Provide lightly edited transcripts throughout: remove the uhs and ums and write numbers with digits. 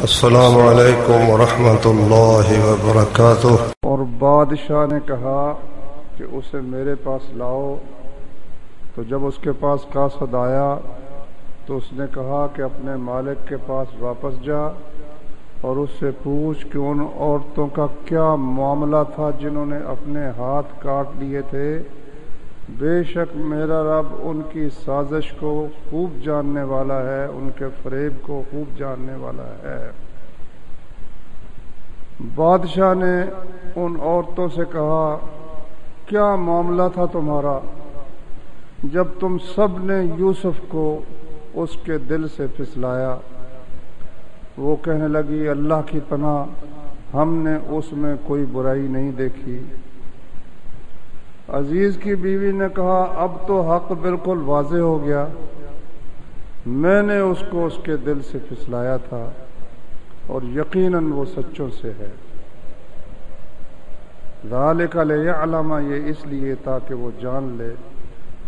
السلام علیکم ورحمۃ اللہ وبرکاتہ۔ اور بادشاہ نے کہا کہ اسے میرے پاس لاؤ، تو جب اس کے پاس قاصد آیا تو اس نے کہا کہ اپنے مالک کے پاس واپس جا اور اس سے پوچھ کہ ان عورتوں کا کیا معاملہ تھا جنہوں نے اپنے ہاتھ کاٹ لیے تھے، بے شک میرا رب ان کی سازش کو خوب جاننے والا ہے، ان کے فریب کو خوب جاننے والا ہے۔ بادشاہ نے ان عورتوں سے کہا کیا معاملہ تھا تمہارا جب تم سب نے یوسف کو اس کے دل سے پھسلایا؟ وہ کہنے لگی اللہ کی پناہ ہم نے اس میں کوئی برائی نہیں دیکھی۔ عزیز کی بیوی نے کہا اب تو حق بالکل واضح ہو گیا، میں نے اس کو اس کے دل سے پھسلایا تھا اور یقیناً وہ سچوں سے ہے۔ ذالک لیعلم، یہ اس لیے تاکہ وہ جان لے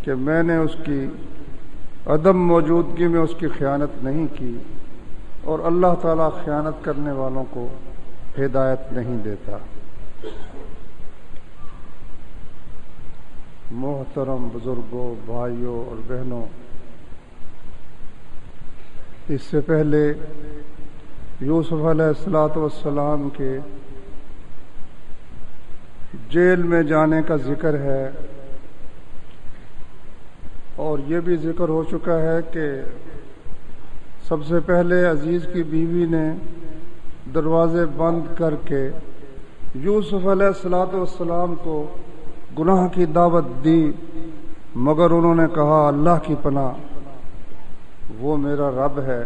کہ میں نے اس کی عدم موجودگی میں اس کی خیانت نہیں کی، اور اللہ تعالیٰ خیانت کرنے والوں کو ہدایت نہیں دیتا۔ محترم بزرگوں، بھائیوں اور بہنوں، اس سے پہلے یوسف علیہ السلام کے جیل میں جانے کا ذکر ہے، اور یہ بھی ذکر ہو چکا ہے کہ سب سے پہلے عزیز کی بیوی نے دروازے بند کر کے یوسف علیہ السلام کو گناہ کی دعوت دی، مگر انہوں نے کہا اللہ کی پناہ وہ میرا رب ہے،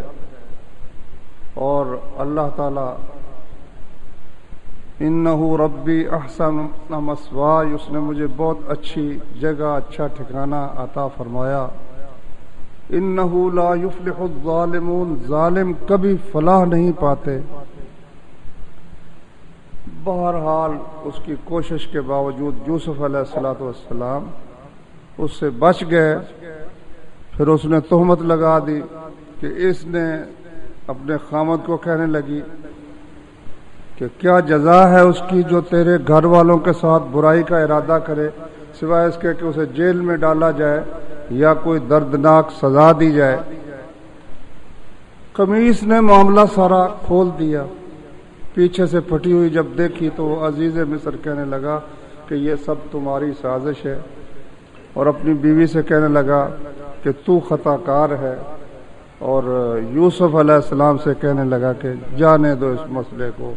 اور اللہ تعالی انہ ربی احسن مثوایا، اس نے مجھے بہت اچھی جگہ، اچھا ٹھکانہ عطا فرمایا۔ انہ لا یفلح الظالمون، ظالم کبھی فلاح نہیں پاتے۔ بہرحال اس کی کوشش کے باوجود یوسف علیہ السلام اس سے بچ گئے۔ پھر اس نے تہمت لگا دی کہ اس نے اپنے خامد کو کہنے لگی کہ کیا جزا ہے اس کی جو تیرے گھر والوں کے ساتھ برائی کا ارادہ کرے، سوائے اس کے کہ اسے جیل میں ڈالا جائے یا کوئی دردناک سزا دی جائے۔ قمیص نے معاملہ سارا کھول دیا، پیچھے سے پھٹی ہوئی جب دیکھی تو وہ عزیز مصر کہنے لگا کہ یہ سب تمہاری سازش ہے، اور اپنی بیوی سے کہنے لگا کہ تو خطا کار ہے، اور یوسف علیہ السلام سے کہنے لگا کہ جانے دو اس مسئلے کو،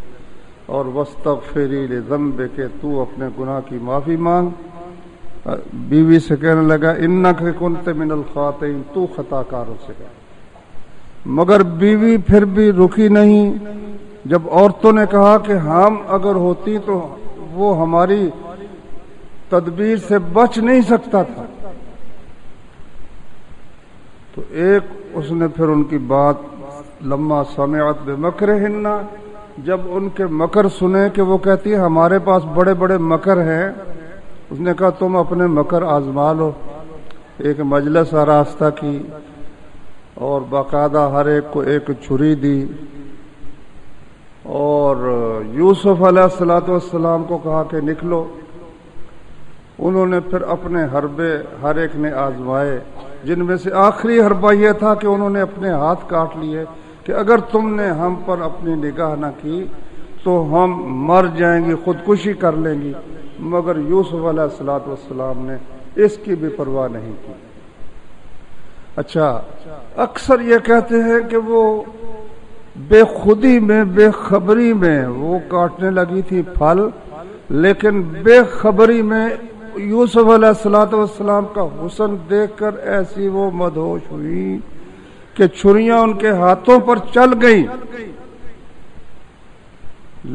اور واستغفری لذنبک، کہ تو اپنے گناہ کی معافی مانگ۔ بیوی سے کہنے لگا انک کنت من الخاطئین، تو خطا کاروں سے ہے۔ مگر بیوی پھر بھی رکی نہیں۔ جب عورتوں نے کہا کہ ہم اگر ہوتی تو وہ ہماری تدبیر سے بچ نہیں سکتا تھا، تو ایک اس نے پھر ان کی بات لما سمعت بمکرہن، جب ان کے مکر سنے کہ وہ کہتی ہے ہمارے پاس بڑے بڑے مکر ہیں، اس نے کہا تم اپنے مکر آزما لو۔ ایک مجلس آراستہ کی اور باقاعدہ ہر ایک کو ایک چھری دی، اور یوسف علیہ السلام کو کہا کہ نکلو۔ انہوں نے پھر اپنے حربے ہر ایک نے آزمائے، جن میں سے آخری حربہ یہ تھا کہ انہوں نے اپنے ہاتھ کاٹ لیے کہ اگر تم نے ہم پر اپنی نگاہ نہ کی تو ہم مر جائیں گی، خودکشی کر لیں گی، مگر یوسف علیہ السلام نے اس کی بھی پرواہ نہیں کی۔ اچھا، اکثر یہ کہتے ہیں کہ وہ بے خودی میں، بے خبری میں وہ کاٹنے لگی تھی پھل، لیکن بے خبری میں یوسف علیہ السلام کا حسن دیکھ کر ایسی وہ مدہوش ہوئی کہ چھریاں ان کے ہاتھوں پر چل گئیں۔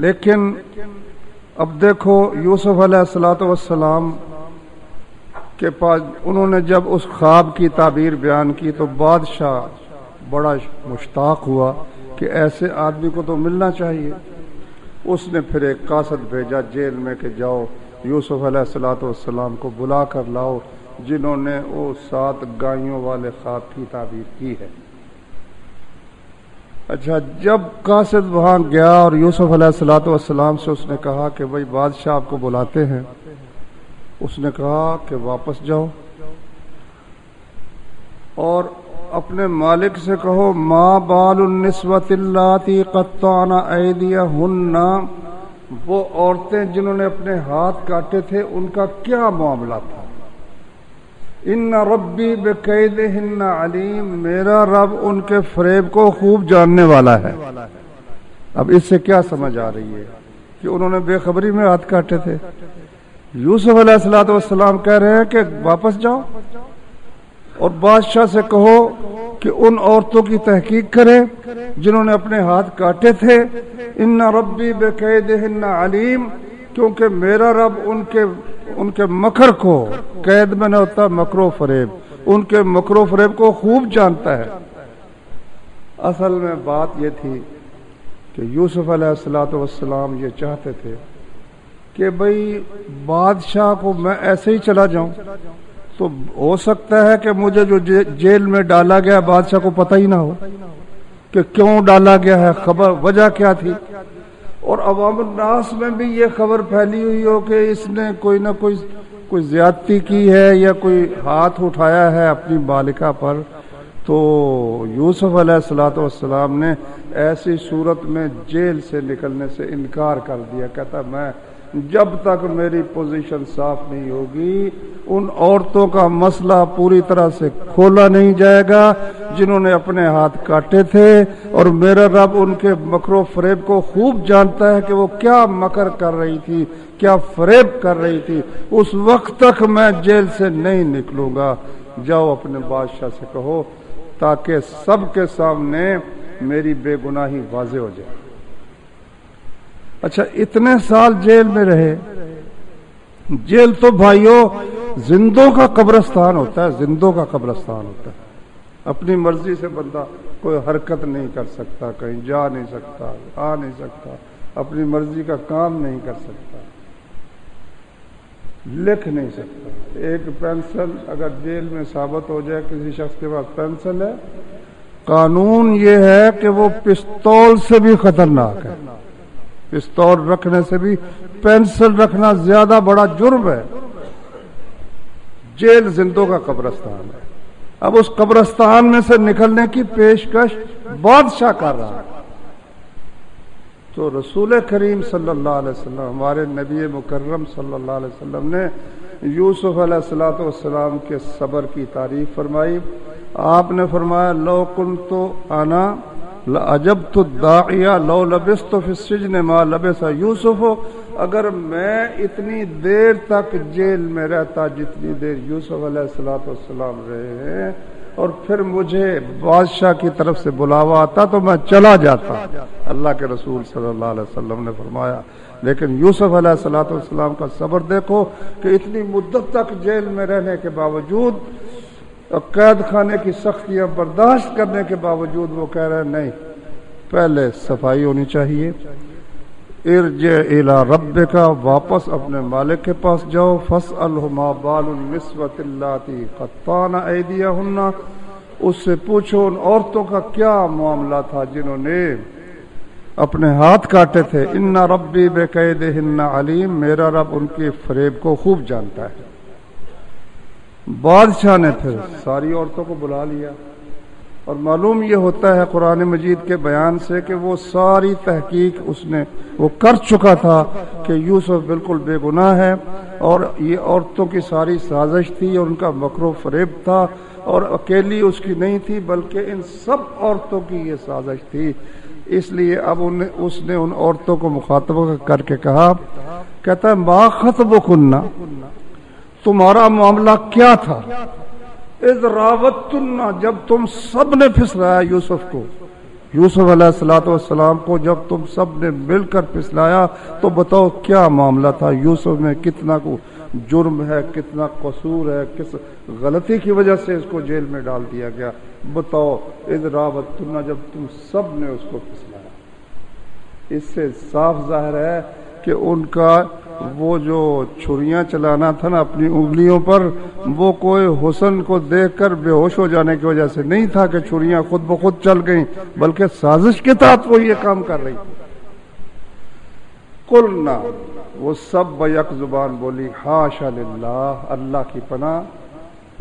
لیکن اب دیکھو یوسف علیہ السلام کے پاس انہوں نے جب اس خواب کی تعبیر بیان کی تو بادشاہ بڑا مشتاق ہوا کہ ایسے آدمی کو تو ملنا چاہیے۔ اس نے پھر ایک قاصد بھیجا جیل میں کہ جاؤ یوسف علیہ السلام کو بلا کر لاؤ جنہوں نے وہ 7 گائیوں والے خواب کی تعبیر کی ہے۔ اچھا، جب قاصد وہاں گیا اور یوسف علیہ الصلوۃ والسلام سے اس نے کہا کہ بھائی بادشاہ آپ کو بلاتے ہیں، اس نے کہا کہ واپس جاؤ اور اپنے مالک سے کہو ما بال النسوۃ اللاتی قطعن ایدیہن، وہ عورتیں جنہوں نے اپنے ہاتھ کاٹے تھے ان کا کیا معاملہ تھا. ان ربی بکیدہن علیم، میرا رب ان کے فریب کو خوب جاننے والا ہے. اب اس سے کیا سمجھ آ رہی ہے کہ انہوں نے بے خبری میں ہاتھ کاٹے تھے. یوسف علیہ الصلوۃ والسلام کہہ رہے ہیں کہ واپس جاؤ اور بادشاہ سے کہو کہ ان عورتوں کی تحقیق کرے جنہوں نے اپنے ہاتھ کاٹے تھے. ان ربی بکیدہن علیم، کیونکہ میرا رب ان کے مکر کو، قید میں نہ ہوتا مکر و فریب، ان کے مکر و فریب کو خوب جانتا ہے. اصل میں بات یہ تھی کہ یوسف علیہ الصلوۃ والسلام یہ چاہتے تھے کہ بھئی بادشاہ کو میں ایسے ہی چلا جاؤں تو ہو سکتا ہے کہ مجھے جو جیل میں ڈالا گیا بادشاہ کو پتہ ہی نہ ہو کہ کیوں ڈالا گیا ہے، خبر وجہ کیا تھی، اور عوام الناس میں بھی یہ خبر پھیلی ہوئی ہو کہ اس نے کوئی نہ کوئی زیادتی کی ہے یا کوئی ہاتھ اٹھایا ہے اپنی بالکا پر. تو یوسف علیہ الصلوۃ والسلام نے ایسی صورت میں جیل سے نکلنے سے انکار کر دیا. کہتا میں جب تک میری پوزیشن صاف نہیں ہوگی ان عورتوں کا مسئلہ پوری طرح سے کھولا نہیں جائے گا جنہوں نے اپنے ہاتھ کاٹے تھے، اور میرا رب ان کے مکر و فریب کو خوب جانتا ہے کہ وہ کیا مکر کر رہی تھی، کیا فریب کر رہی تھی. اس وقت تک میں جیل سے نہیں نکلوں گا. جاؤ اپنے بادشاہ سے کہو تاکہ سب کے سامنے میری بے گناہی واضح ہو جائے. اچھا، اتنے سال جیل میں رہے. جیل تو بھائیوں زندوں کا قبرستان ہوتا ہے، زندوں کا قبرستان ہوتا ہے. اپنی مرضی سے بندہ کوئی حرکت نہیں کر سکتا، کہیں جا نہیں سکتا، آ نہیں سکتا، اپنی مرضی کا کام نہیں کر سکتا، لکھ نہیں سکتا. ایک پینسل اگر جیل میں ثابت ہو جائے کسی شخص کے پاس پینسل ہے، قانون یہ ہے کہ وہ پستول سے بھی خطرناک ہے. پستول رکھنے سے بھی پینسل رکھنا زیادہ بڑا جرم ہے. جیل زندوں کا قبرستان ہے. اب اس قبرستان میں سے نکلنے کی پیشکش بادشاہ کر رہا ہے. تو رسول کریم صلی اللہ علیہ وسلم، ہمارے نبی مکرم صلی اللہ علیہ وسلم نے یوسف علیہ الصلوۃ والسلام کے صبر کی تعریف فرمائی. آپ نے فرمایا لو کنت انا لعجبت الداعی لو لبثت فی السجن ما لبث یوسف، اگر میں اتنی دیر تک جیل میں رہتا جتنی دیر یوسف علیہ الصلوۃ والسلام رہے ہیں اور پھر مجھے بادشاہ کی طرف سے بلاوا آتا تو میں چلا جاتا. اللہ کے رسول صلی اللہ علیہ وسلم نے فرمایا. لیکن یوسف علیہ الصلوۃ والسلام کا صبر دیکھو کہ اتنی مدت تک جیل میں رہنے کے باوجود، قید خانے کی سختیاں برداشت کرنے کے باوجود وہ کہہ رہے ہیں نہیں، پہلے صفائی ہونی چاہیے. ارجع الی ربک، واپس اپنے مالک کے پاس جاؤ. فاسألہ ما بال النسوۃ اللاتی قطعن ایدیہن، اس سے پوچھو ان عورتوں کا کیا معاملہ تھا جنہوں نے اپنے ہاتھ کاٹے تھے. ان ربی بکیدہن علیم، میرا رب ان کے فریب کو خوب جانتا ہے. بادشاہ نے پھر ساری عورتوں کو بلا لیا، اور معلوم یہ ہوتا ہے قرآن مجید کے بیان سے کہ وہ ساری تحقیق وہ کر چکا تھا کہ یوسف بالکل بے گناہ ہے، اور یہ عورتوں کی ساری سازش تھی اور ان کا مکر و فریب تھا، اور اکیلی اس کی نہیں تھی بلکہ ان سب عورتوں کی یہ سازش تھی. اس لیے اب اس نے ان عورتوں کو مخاطب کر کے کہا، کہتا ہے ما خطبکن، تمہارا معاملہ کیا تھا؟ اذ راوتن، جب تم سب نے پھسلایا یوسف کو، یوسف علیہ الصلوۃ والسلام کو جب تم سب نے مل کر پھسلایا تو بتاؤ کیا معاملہ تھا؟ یوسف میں کتنا کو جرم ہے، کتنا قصور ہے، کس غلطی کی وجہ سے اس کو جیل میں ڈال دیا گیا؟ بتاؤ. اذ راوتن، جب تم سب نے اس کو پھسلایا. اس سے صاف ظاہر ہے کہ ان کا وہ جو چھریاں چلانا تھا نا اپنی انگلیوں پر، وہ کوئی حسن کو دیکھ کر بے ہوش ہو جانے کی وجہ سے نہیں تھا کہ چھریاں خود بخود چل گئیں، بلکہ سازش کے تحت وہ یہ کام کر رہی تھی۔ قلنا، وہ سب بیک زبان بولی، حاشا للہ، اللہ کی پناہ،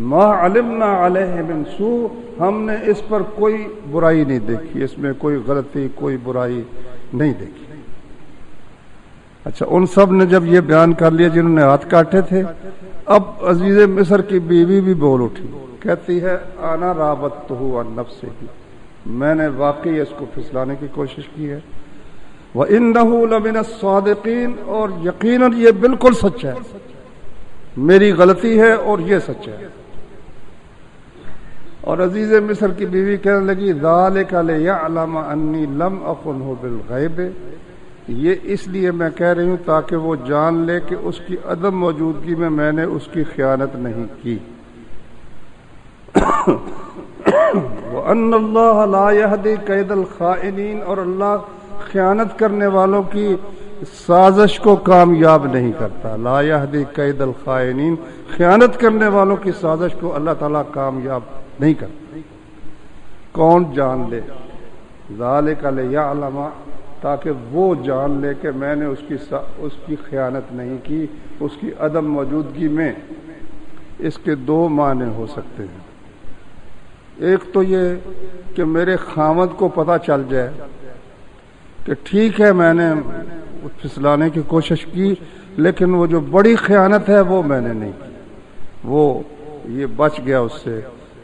ما علمنا علیہ من سوء، ہم نے اس پر کوئی برائی نہیں دیکھی، اس میں کوئی غلطی کوئی برائی نہیں دیکھی۔ اچھا، ان سب نے جب یہ بیان کر لیا جنہوں نے ہاتھ کاٹے تھے، اب عزیز مصر کی بیوی بھی بول اٹھی، کہتی ہے انا راودتہ عن نفسہ، میں نے واقعی اس کو پھسلانے کی کوشش کی ہے، وَإِنَّهُ لَمِنَ الصَّادِقِينَ، اور یقیناً یہ بالکل سچ ہے، میری غلطی ہے اور یہ سچ ہے۔ اور عزیز مصر کی بیوی کہنے لگی ذَلِكَ لِيَعْلَمَ أَنِّي لَمْ أَخُنْهُ بِالْغَيْبِ، یہ اس لیے میں کہہ رہی ہوں تاکہ وہ جان لے کہ اس کی عدم موجودگی میں نے اس کی خیانت نہیں کی۔ وَأَنَّ اللَّهَ لَا يَهْدِي كَيْدَ الْخَائِنِينَ، اور اللہ خیانت کرنے والوں کی سازش کو کامیاب نہیں کرتا۔ لا یہدی کید الخائنین، خیانت کرنے والوں کی سازش کو اللہ تعالیٰ کامیاب نہیں کرتا۔ کون جان لے؟ ذالک لیعلم، تاکہ وہ جان لے کہ میں نے اس کی خیانت نہیں کی، اس کی عدم موجودگی میں۔ اس کے دو معنی ہو سکتے ہیں، ایک تو یہ کہ میرے خامد کو پتہ چل جائے کہ ٹھیک ہے میں نے پھسلانے کی کوشش کی، لیکن وہ جو بڑی خیانت ہے وہ میں نے نہیں کی، وہ یہ بچ گیا اس سے،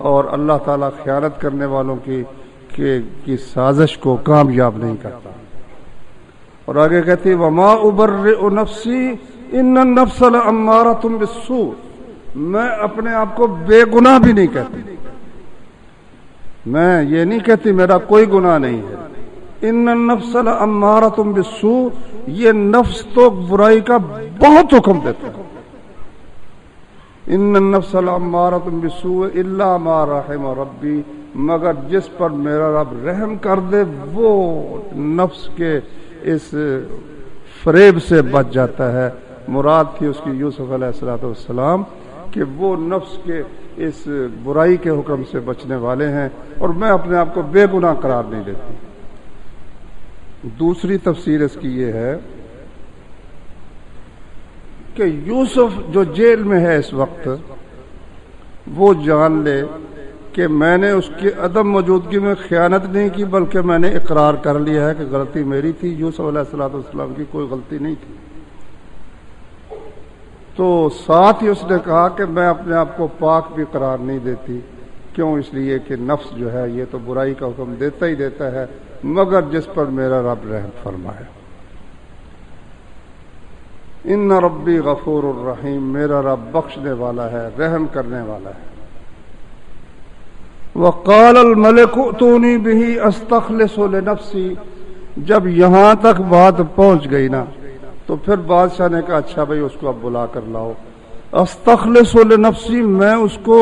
اور اللہ تعالیٰ خیانت کرنے والوں کی سازش کو کامیاب نہیں کرتا۔ اور آگے کہتی وما ابرئ نفسی ان النفس لامارۃ بالسوء، میں اپنے آپ کو بے گناہ بھی نہیں کہتی، میں یہ نہیں کہتی میرا کوئی گناہ نہیں ہے۔ ان النفس لامارۃ بالسوء، یہ نفس تو برائی کا بہت حکم دیتا ہے۔ ان النفس لامارۃ بالسوء الا ما رحم ربی، مگر جس پر میرا رب رحم کر دے وہ نفس کے اس فریب سے بچ جاتا ہے۔ مراد تھی اس کی یوسف علیہ السلام کہ وہ نفس کے اس برائی کے حکم سے بچنے والے ہیں، اور میں اپنے آپ کو بے گناہ قرار نہیں دیتی۔ دوسری تفسیر اس کی یہ ہے کہ یوسف جو جیل میں ہے اس وقت، وہ جان لے کہ میں نے اس کی عدم موجودگی میں خیانت نہیں کی، بلکہ میں نے اقرار کر لیا ہے کہ غلطی میری تھی، یوسف علیہ السلام کی کوئی غلطی نہیں تھی۔ تو ساتھ ہی اس نے کہا کہ میں اپنے آپ کو پاک بھی قرار نہیں دیتی، کیوں؟ اس لیے کہ نفس جو ہے یہ تو برائی کا حکم دیتا ہی دیتا ہے، مگر جس پر میرا رب رحم فرمائے۔ ان ربی غفور الرحیم، میرا رب بخشنے والا ہے، رحم کرنے والا ہے۔ وقال الملک ائتونی بہ استخلص لنفسی، جب یہاں تک بات پہنچ گئی نا تو پھر بادشاہ نے کہا اچھا بھائی اس کو اب بلا کر لاؤ۔ استخلص لنفسی، میں اس کو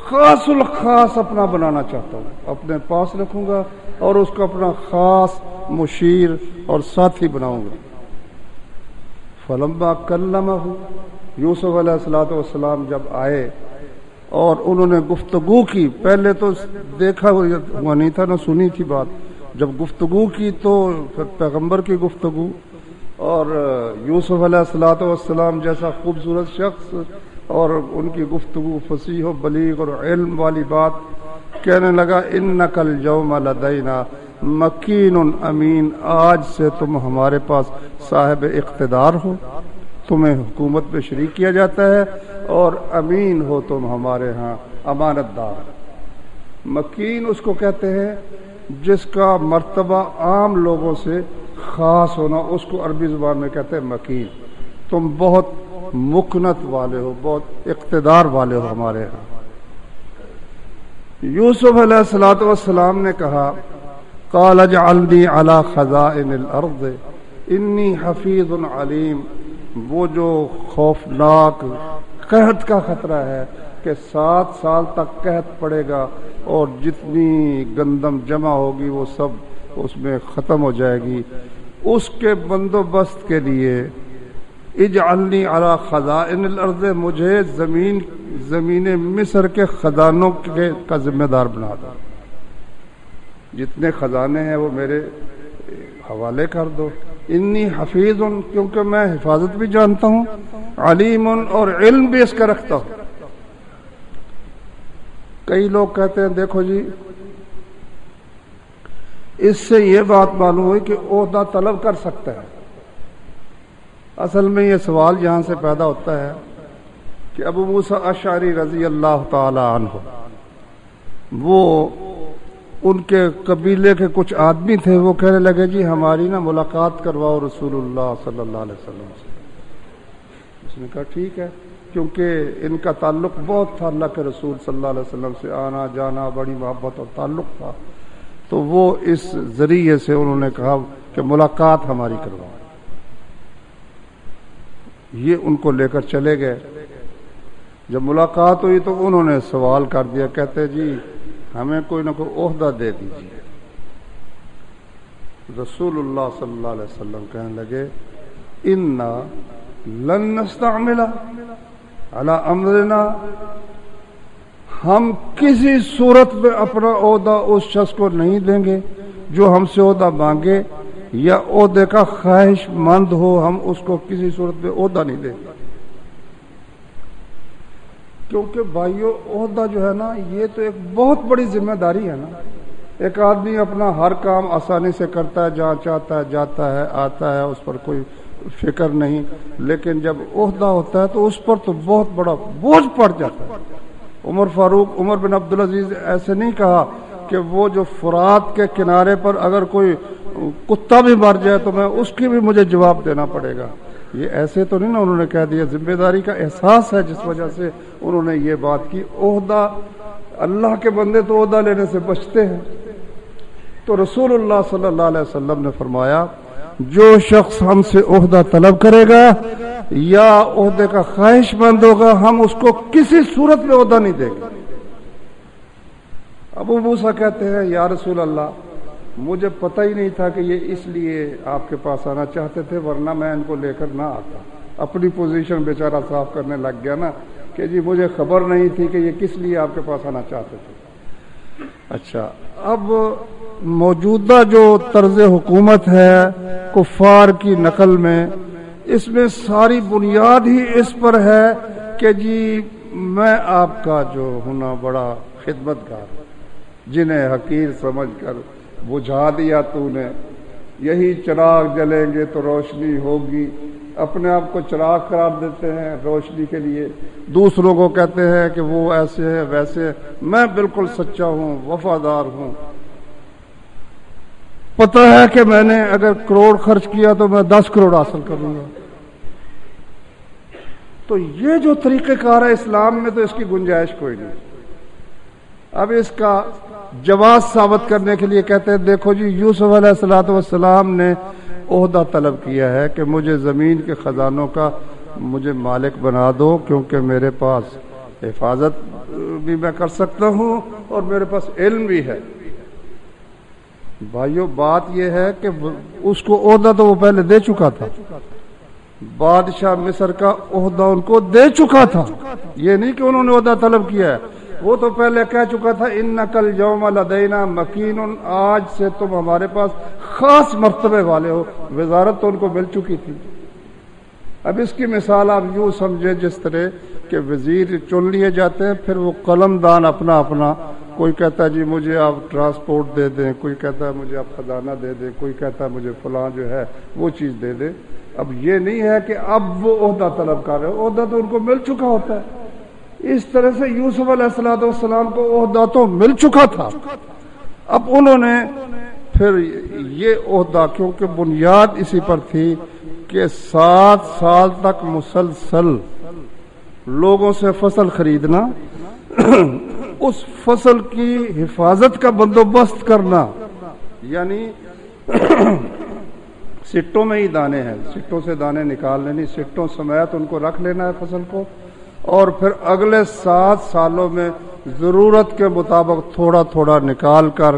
خاص الخاص اپنا بنانا چاہتا ہوں، اپنے پاس رکھوں گا اور اس کو اپنا خاص مشیر اور ساتھی بناؤں گا۔ فلما کلمہ، یوسف علیہ السلام جب آئے اور انہوں نے گفتگو کی، پہلے تو دیکھا ہوا نہیں تھا نہ سنی تھی بات، جب گفتگو کی تو پھر پیغمبر کی گفتگو، اور یوسف علیہ السلام جیسا خوبصورت شخص اور ان کی گفتگو فصیح و بلیغ اور علم والی بات، کہنے لگا انک اليوم لدینا مکین امین، آج سے تم ہمارے پاس صاحب اقتدار ہو، تمہیں حکومت میں شریک کیا جاتا ہے، اور امین ہو تم ہمارے ہاں، امانت دار۔ مکین اس کو کہتے ہیں جس کا مرتبہ عام لوگوں سے خاص ہونا، اس کو عربی زبان میں کہتے ہیں مکین۔ تم بہت مکنت والے ہو، بہت اقتدار والے ہو ہمارے ہاں۔ یوسف علیہ السلام نے کہا قال اجعلنی علی خزائن الارض انی حفیظ علیم، وہ جو خوفناک قحط کا خطرہ ہے کہ 7 سال تک قحط پڑے گا اور جتنی گندم جمع ہوگی وہ سب اس میں ختم ہو جائے گی، اس کے بندوبست کے لیے اجعلنی علی خزائن الارض، مجھے زمین مصر کے خزانوں کا ذمہ دار بنا دو، جتنے خزانے ہیں وہ میرے حوالے کر دو۔ انی حفیظ، کیونکہ میں حفاظت بھی جانتا ہوں، علیم اور علم بھی اس کا رکھتا ہوں۔ کئی لوگ کہتے ہیں دیکھو جی اس سے یہ بات معلوم ہوئی کہ عہدہ طلب کر سکتا ہے۔ اصل میں یہ سوال یہاں سے پیدا ہوتا ہے کہ ابو موسیٰ اشعری رضی اللہ تعالی عنہ، وہ ان کے قبیلے کے کچھ آدمی تھے، وہ کہنے لگے جی ہماری نا ملاقات کرواؤ رسول اللہ صلی اللہ علیہ وسلم سے۔ اس نے کہا ٹھیک ہے، کیونکہ ان کا تعلق بہت تھا اللہ کے رسول صلی اللہ علیہ وسلم سے، آنا جانا بڑی محبت اور تعلق تھا، تو وہ اس ذریعے سے انہوں نے کہا کہ ملاقات ہماری کرواؤ۔ یہ ان کو لے کر چلے گئے۔ جب ملاقات ہوئی تو انہوں نے سوال کر دیا، کہتے جی ہمیں کوئی نہ کوئی عہدہ دے دیجیے۔ رسول اللہ صلی اللہ علیہ وسلم کہنے لگے انا لن نستعمل علی امرنا، ہم کسی صورت میں اپنا عہدہ اس شخص کو نہیں دیں گے جو ہم سے عہدہ مانگے یا عہدے کا خواہش مند ہو، ہم اس کو کسی صورت میں عہدہ نہیں دیں گے۔ کیونکہ بھائیو عہدہ جو ہے نا یہ تو ایک بہت بڑی ذمہ داری ہے نا۔ ایک آدمی اپنا ہر کام آسانی سے کرتا ہے، جہاں چاہتا ہے جاتا ہے، آتا ہے، اس پر کوئی فکر نہیں، لیکن جب عہدہ ہوتا ہے تو اس پر تو بہت بڑا بوجھ پڑ جاتا ہے۔ عمر بن عبدالعزیز ایسے نہیں کہا کہ وہ جو فرات کے کنارے پر اگر کوئی کتا بھی مر جائے تو میں اس کی بھی مجھے جواب دینا پڑے گا، یہ ایسے تو نہیں نا، انہوں نے کہہ دیا۔ ذمہ داری کا احساس ہے جس وجہ سے انہوں نے یہ بات کی۔ عہدہ، اللہ کے بندے تو عہدہ لینے سے بچتے ہیں، تو رسول اللہ صلی اللہ علیہ وسلم نے فرمایا جو شخص ہم سے عہدہ طلب کرے گا یا عہدے کا خواہش مند ہوگا ہم اس کو کسی صورت میں عہدہ نہیں دیں گے۔ ابو موسیٰ کہتے ہیں یا رسول اللہ مجھے پتہ ہی نہیں تھا کہ یہ اس لیے آپ کے پاس آنا چاہتے تھے، ورنہ میں ان کو لے کر نہ آتا۔ اپنی پوزیشن بیچارہ صاف کرنے لگ گیا نا کہ جی مجھے خبر نہیں تھی کہ یہ کس لیے آپ کے پاس آنا چاہتے تھے۔ اچھا، اب موجودہ جو طرز حکومت ہے کفار کی نقل میں، اس میں ساری بنیاد ہی اس پر ہے کہ جی میں آپ کا جو ہونا بڑا خدمتگار ہوں، جنہیں حقیر سمجھ کر بجھا دیا تو نے، یہی چراغ جلیں گے تو روشنی ہوگی، اپنے آپ کو چراغ قرار دیتے ہیں روشنی کے لیے، دوسروں کو کہتے ہیں کہ وہ ایسے ہے ویسے ہے، میں بالکل سچا ہوں، وفادار ہوں، پتہ ہے کہ میں نے اگر کروڑ خرچ کیا تو میں 10 کروڑ حاصل کروں گا۔ تو یہ جو طریقہ کار ہے اسلام میں تو اس کی گنجائش کوئی نہیں۔ اب اس کا جواز ثابت کرنے کے لیے کہتے ہیں دیکھو جی یوسف علیہ السلام نے عہدہ طلب کیا ہے کہ مجھے زمین کے خزانوں کا مجھے مالک بنا دو، کیونکہ میرے پاس حفاظت بھی میں کر سکتا ہوں اور میرے پاس علم بھی ہے۔ بھائیو بات یہ ہے کہ اس کو عہدہ تو وہ پہلے دے چکا تھا، بادشاہ مصر کا عہدہ ان کو دے چکا تھا، یہ نہیں کہ انہوں نے عہدہ طلب کیا ہے، وہ تو پہلے کہہ چکا تھا انک اليوم لدینا مکین، آج سے تم ہمارے پاس خاص مرتبے والے ہو، وزارت تو ان کو مل چکی تھی۔ اب اس کی مثال آپ یوں سمجھے جس طرح کہ وزیر چن لیے جاتے ہیں، پھر وہ قلم دان اپنا اپنا، کوئی کہتا ہے جی مجھے آپ ٹرانسپورٹ دے دیں، کوئی کہتا ہے مجھے آپ خزانہ دے دیں، کوئی کہتا ہے مجھے فلاں جو ہے وہ چیز دے دیں۔ اب یہ نہیں ہے کہ اب وہ عہدہ طلب کر رہے، عہدہ تو ان کو مل چکا ہوتا ہے۔ اس طرح سے یوسف علیہ السلام کو عہدہ تو مل چکا تھا، اب انہوں نے پھر یہ عہدہ، کیونکہ بنیاد اسی پر تھی کہ 7 سال تک مسلسل لوگوں سے فصل خریدنا، اس فصل کی حفاظت کا بندوبست کرنا، یعنی سٹوں میں ہی دانے ہیں، سٹوں سے دانے نکال لینی، سٹوں سمیت ان کو رکھ لینا ہے فصل کو، اور پھر اگلے 7 سالوں میں ضرورت کے مطابق تھوڑا تھوڑا نکال کر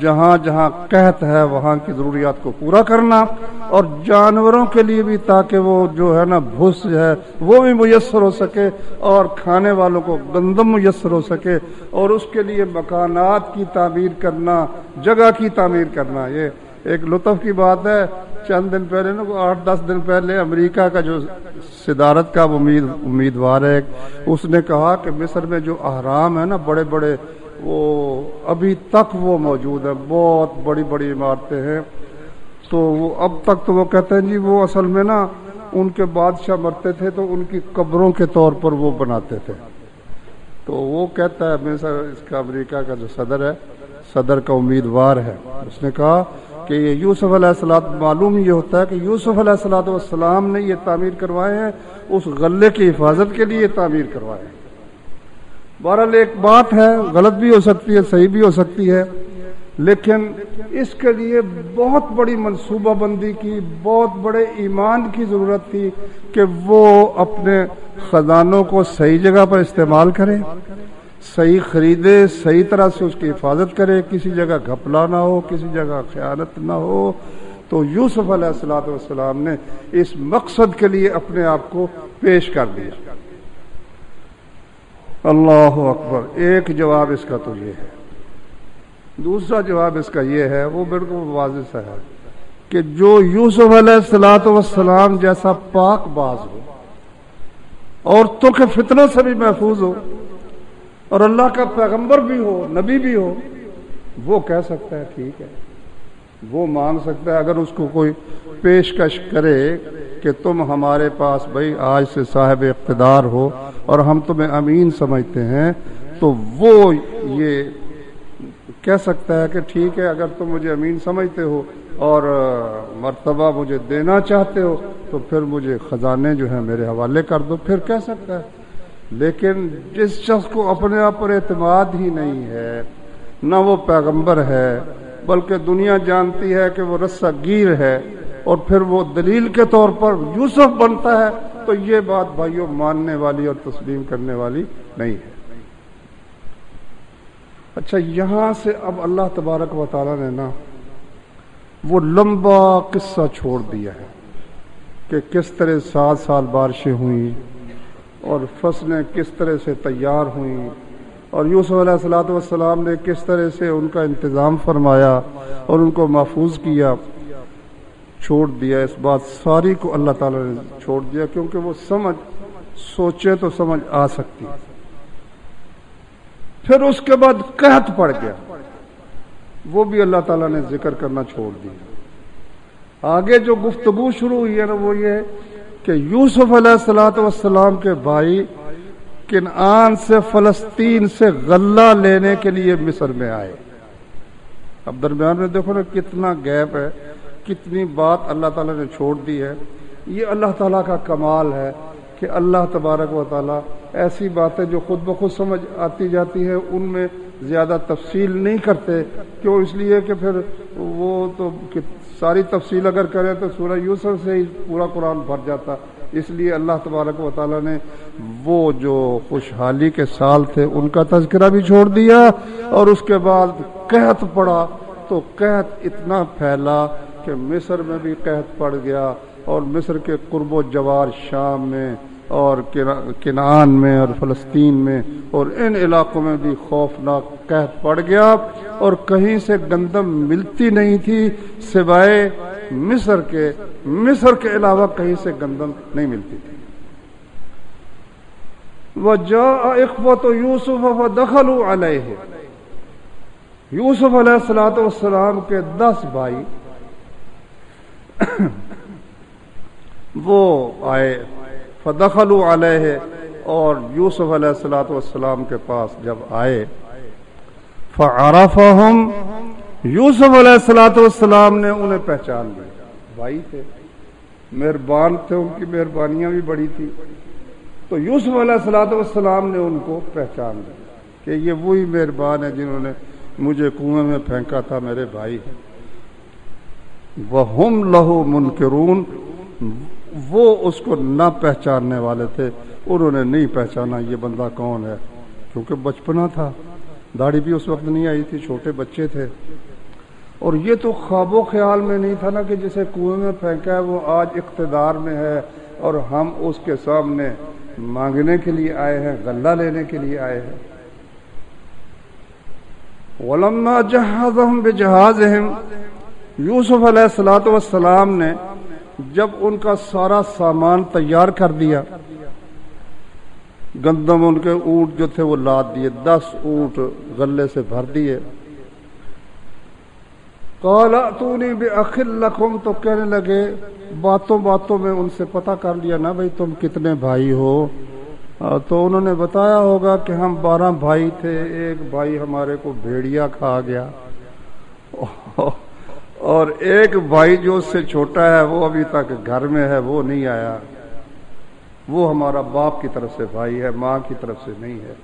جہاں جہاں قحط ہے وہاں کی ضروریات کو پورا کرنا، اور جانوروں کے لیے بھی تاکہ وہ جو ہے نا بھوس ہے وہ بھی میسر ہو سکے اور کھانے والوں کو گندم میسر ہو سکے، اور اس کے لیے مکانات کی تعمیر کرنا، جگہ کی تعمیر کرنا۔ یہ ایک لطف کی بات ہے، چند دن پہلے 8-10 دن پہلے امریکہ کا جو صدارت کا امیدوار ہے، اس نے کہا کہ مصر میں جو اہرام ہے نا بڑے بڑے، وہ ابھی تک وہ موجود ہیں، بہت بڑی بڑی عمارتیں ہیں، تو وہ اب تک تو وہ کہتے ہیں جی وہ اصل میں نا ان کے بادشاہ مرتے تھے تو ان کی قبروں کے طور پر وہ بناتے تھے۔ تو وہ کہتا ہے مصر، اس کا امریکہ کا جو صدر ہے، صدر کا امیدوار ہے، اس نے کہا کہ یہ یوسف علیہ السلام، معلوم یہ ہوتا ہے کہ یوسف علیہ السلام نے یہ تعمیر کروائے ہیں، اس غلے کی حفاظت کے لیے تعمیر کروائے ہیں۔ بہرحال ایک بات ہے، غلط بھی ہو سکتی ہے، صحیح بھی ہو سکتی ہے، لیکن اس کے لیے بہت بڑی منصوبہ بندی کی، بہت بڑے ایمان کی ضرورت تھی کہ وہ اپنے خزانوں کو صحیح جگہ پر استعمال کرے، صحیح خریدے، صحیح طرح سے اس کی حفاظت کرے، کسی جگہ گھپلا نہ ہو، کسی جگہ خیانت نہ ہو۔ تو یوسف علیہ السلام نے اس مقصد کے لیے اپنے آپ کو پیش کر دیا۔ اللہ اکبر۔ ایک جواب اس کا تو یہ ہے۔ دوسرا جواب اس کا یہ ہے، وہ بالکل واضح سا ہے، کہ جو یوسف علیہ السلام جیسا پاک باز ہو، عورتوں کے فتنوں سے بھی محفوظ ہو، اور اللہ کا پیغمبر بھی ہو، نبی بھی ہو، وہ کہہ سکتا ہے ٹھیک ہے، وہ مانگ سکتا ہے۔ اگر اس کو کوئی پیشکش کرے کہ تم ہمارے پاس بھائی آج سے صاحب اقتدار ہو اور ہم تمہیں امین سمجھتے ہیں، تو وہ یہ کہہ سکتا ہے کہ ٹھیک ہے، اگر تم مجھے امین سمجھتے ہو اور مرتبہ مجھے دینا چاہتے ہو تو پھر مجھے خزانے جو ہیں میرے حوالے کر دو، پھر کہہ سکتا ہے۔ لیکن جس شخص کو اپنے آپ پر اعتماد ہی نہیں ہے، نہ وہ پیغمبر ہے، بلکہ دنیا جانتی ہے کہ وہ رسہ گیر ہے، اور پھر وہ دلیل کے طور پر یوسف بنتا ہے، تو یہ بات بھائیوں ماننے والی اور تسلیم کرنے والی نہیں ہے۔ اچھا، یہاں سے اب اللہ تبارک و تعالیٰ نے نا وہ لمبا قصہ چھوڑ دیا ہے کہ کس طرح 7 سال بارشیں ہوئیں اور فصلیں کس طرح سے تیار ہوئیں، اور یوسف علیہ السلام نے کس طرح سے ان کا انتظام فرمایا اور ان کو محفوظ کیا۔ چھوڑ دیا، اس بات ساری کو اللہ تعالیٰ نے چھوڑ دیا، کیونکہ وہ سوچے تو سمجھ آ سکتی۔ پھر اس کے بعد قحط پڑ گیا، وہ بھی اللہ تعالیٰ نے ذکر کرنا چھوڑ دیا۔ آگے جو گفتگو شروع ہوئی ہے نا وہ یہ کہ یوسف علیہ السلام کے بھائی کنعان سے، فلسطین سے غلہ لینے کے لیے مصر میں آئے۔ اب درمیان میں دیکھو نا کتنا گیپ ہے، کتنی بات اللہ تعالیٰ نے چھوڑ دی ہے۔ یہ اللہ تعالیٰ کا کمال ہے کہ اللہ تبارک و تعالیٰ ایسی باتیں جو خود بخود سمجھ آتی جاتی ہیں ان میں زیادہ تفصیل نہیں کرتے، کیوں؟ اس لیے کہ پھر وہ تو ساری تفصیل اگر کریں تو سورہ یوسف سے ہی پورا قرآن بھر جاتا۔ اس لیے اللہ تبارک و تعالیٰ نے وہ جو خوشحالی کے سال تھے ان کا تذکرہ بھی چھوڑ دیا، اور اس کے بعد قحط پڑا تو قحط اتنا پھیلا کہ مصر میں بھی قحط پڑ گیا، اور مصر کے قرب و جوار شام میں اور کنعان میں اور فلسطین میں اور ان علاقوں میں بھی خوفناک قحط پڑ گیا، اور کہیں سے گندم ملتی نہیں تھی سوائے مصر کے علاوہ کہیں سے گندم نہیں ملتی تھی۔ وَجَاءَ إِخْوَةُ يُوسُفَ فَدَخَلُوا عَلَيْهِ، یوسف علیہ السلام کے 10 بھائی وہ آئے، فدخلوا علیہ، اور یوسف علیہ السلام کے پاس جب آئے، فعرفہم، یوسف علیہ السلام نے انہیں پہچان لیا، بھائی تھے، مہربان تھے، ان کی مہربانیاں بھی بڑی تھی، تو یوسف علیہ السلام نے ان کو پہچان لیا کہ یہ وہی مہربان ہے جنہوں نے مجھے کنویں میں پھینکا تھا، میرے بھائی ہیں۔ وَهُمْ لَهُ مُنْكِرُونَ، وہ اس کو نہ پہچاننے والے تھے، انہوں نے نہیں پہچانا یہ بندہ کون ہے، کیونکہ بچپنا تھا، داڑھی بھی اس وقت نہیں آئی تھی، چھوٹے بچے تھے۔ اور یہ تو خواب و خیال میں نہیں تھا نا کہ جسے کنویں میں پھینکا ہے وہ آج اقتدار میں ہے اور ہم اس کے سامنے مانگنے کے لیے آئے ہیں، غلہ لینے کے لیے آئے ہیں۔ وَلَمَّا جَهَّزَهُمْ بِجَهَازِهِمْ، یوسف علیہ السلام نے جب ان کا سارا سامان تیار کر دیا، گندم ان کے اونٹ جو تھے وہ لاد دیے، 10 اونٹ غلے سے بھر دیے۔ قَالَ ائْتُونِي بِأَخٍ لَكُمْ، تو کہنے لگے باتوں باتوں میں ان سے پتہ کر لیا نا بھئی تم کتنے بھائی ہو، تو انہوں نے بتایا ہوگا کہ ہم 12 بھائی تھے، ایک بھائی ہمارے کو بھیڑیا کھا گیا، اور ایک بھائی جو اس سے چھوٹا ہے وہ ابھی تک گھر میں ہے، وہ نہیں آیا، وہ ہمارا باپ کی طرف سے بھائی ہے، ماں کی طرف سے نہیں ہے۔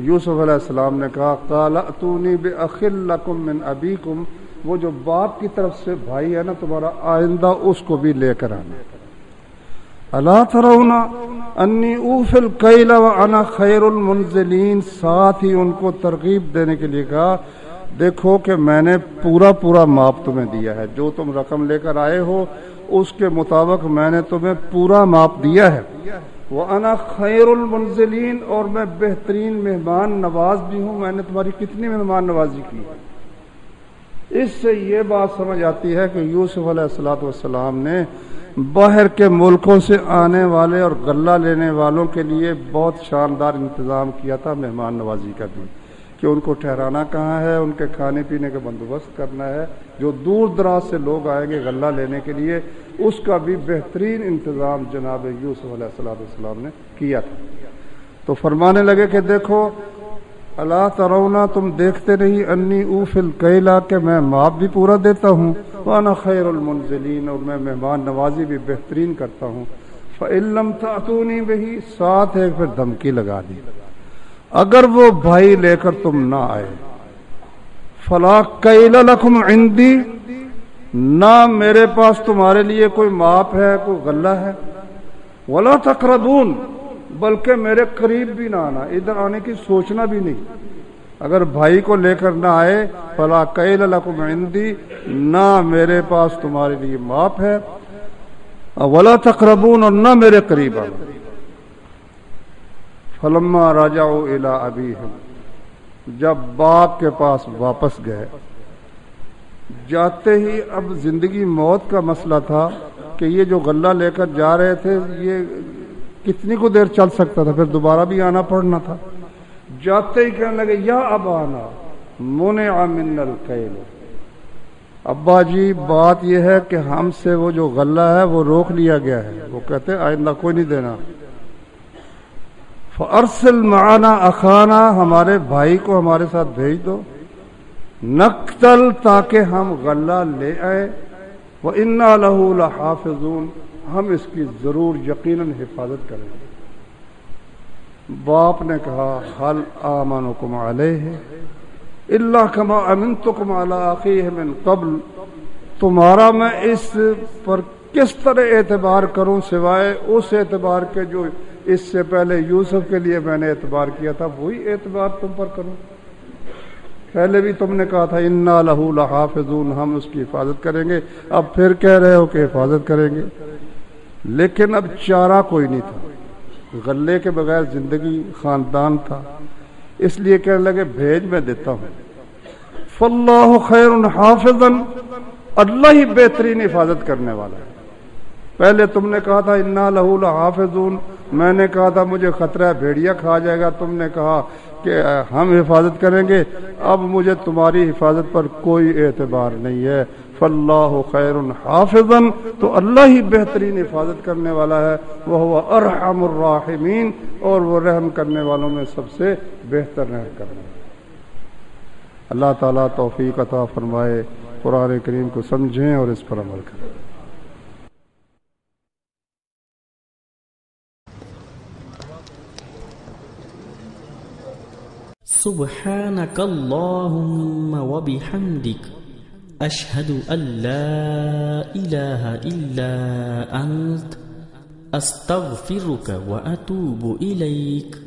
یوسف علیہ السلام نے کہا قَالَ ائْتُونِي بِأَخٍ لَكُم مِّنْ أَبِيكُمْ، وہ جو باپ کی طرف سے بھائی ہے نا تمہارا، آئندہ اس کو بھی لے کر آنا۔ أَلَا تَرَوْنَ أَنِّي أُوفِي الْكَيْلَ وَأَنَا خَيْرُ الْمُنزِلِينَ، ساتھ ہی ان کو ترغیب دینے کے لیے کہا دیکھو کہ میں نے پورا ماپ تمہیں دیا ہے، جو تم رقم لے کر آئے ہو اس کے مطابق میں نے تمہیں پورا ماپ دیا ہے۔ وَأَنَا خَيْرُ الْمُنزِلِينَ، اور میں بہترین مہمان نواز بھی ہوں، میں نے تمہاری کتنی مہمان نوازی کی۔ اس سے یہ بات سمجھ آتی ہے کہ یوسف علیہ السلام نے باہر کے ملکوں سے آنے والے اور غلہ لینے والوں کے لیے بہت شاندار انتظام کیا تھا مہمان نوازی کا بھی، کہ ان کو ٹھہرانا کہاں ہے، ان کے کھانے پینے کا بندوبست کرنا ہے، جو دور دراز سے لوگ آئیں گے غلہ لینے کے لیے اس کا بھی بہترین انتظام جناب یوسف علیہ السلام نے کیا تھا۔ تو فرمانے لگے کہ دیکھو الا ترونا، تم دیکھتے نہیں، انی اوفی الکیل، کہ میں ماپ بھی پورا دیتا ہوں، وانا خیر المنزلین، اور میں مہمان نوازی بھی بہترین کرتا ہوں۔ فإن لم تأتونی بہ، ساتھ ایک پھر دھمکی لگا دی، اگر وہ بھائی لے کر تم نہ آئے، فلا کیل لکم عندی، نہ میرے پاس تمہارے لیے کوئی ماپ ہے، کوئی غلہ ہے، ولا تقربون، بلکہ میرے قریب بھی نہ آنا، ادھر آنے کی سوچنا بھی نہیں، اگر بھائی کو لے کر نہ آئے، فلا کیل لکم عندی، نہ میرے پاس تمہارے لیے ماپ ہے، ولا تقربون، اور نہ میرے قریب آنا۔ فلما رجعوا الی ابیہم، جب باپ کے پاس واپس گئے، جاتے ہی اب زندگی موت کا مسئلہ تھا کہ یہ جو غلہ لے کر جا رہے تھے یہ کتنی کو دیر چل سکتا تھا، پھر دوبارہ بھی آنا پڑنا تھا۔ جاتے ہی کہنے لگے یا ابانا منع منا الکیل، ابا جی بات یہ ہے کہ ہم سے وہ جو غلہ ہے وہ روک لیا گیا ہے، وہ کہتے آئندہ کوئی نہیں دینا۔ فارسل معنا اخانا، ہمارے بھائی کو ہمارے ساتھ بھیج دو، نقتل، تاکہ ہم غلہ لے آئے، وَإِنَّا لَهُ لَحَافِظُونَ، ہم اس کی ضرور یقیناً حفاظت کریں گے۔ باپ نے کہا هَلْ آمَنُكُمْ عَلَيْهِ إِلَّا كَمَا أَمِنْتُكُمْ عَلَىٰ أَخِيهِ مِنْ قَبْلِ، تمہارا میں اس پر کس طرح اعتبار کروں سوائے اس اعتبار کے جو اس سے پہلے یوسف کے لیے میں نے اعتبار کیا تھا، وہی اعتبار تم پر کروں۔ پہلے بھی تم نے کہا تھا انا لہو لحافظون، ہم اس کی حفاظت کریں گے، اب پھر کہہ رہے ہو کہ حفاظت کریں گے، لیکن اب چارہ کوئی نہیں تھا، غلے کے بغیر زندگی خاندان تھا، اس لیے کہنے لگے بھیج میں دیتا ہوں۔ فاللہ خیر حافظا، اللہ ہی بہترین حفاظت کرنے والا ہے۔ پہلے تم نے کہا تھا انا لہو لحافظون، میں نے کہا تھا مجھے خطرہ ہے بھیڑیا کھا جائے گا، تم نے کہا کہ ہم حفاظت کریں گے، اب مجھے تمہاری حفاظت پر کوئی اعتبار نہیں ہے۔ فاللہ خیر حافظا، تو اللہ ہی بہترین حفاظت کرنے والا ہے، وہو ارحم الراحمین، اور وہ رحم کرنے والوں میں سب سے بہتر رحم کرنے والا۔ اللہ تعالیٰ توفیق عطا فرمائے، قرآن کریم کو سمجھیں اور اس پر عمل کریں۔ سبحانك اللهم وبحمدك أشهد أن لا إله إلا أنت أستغفرك وأتوب إليك.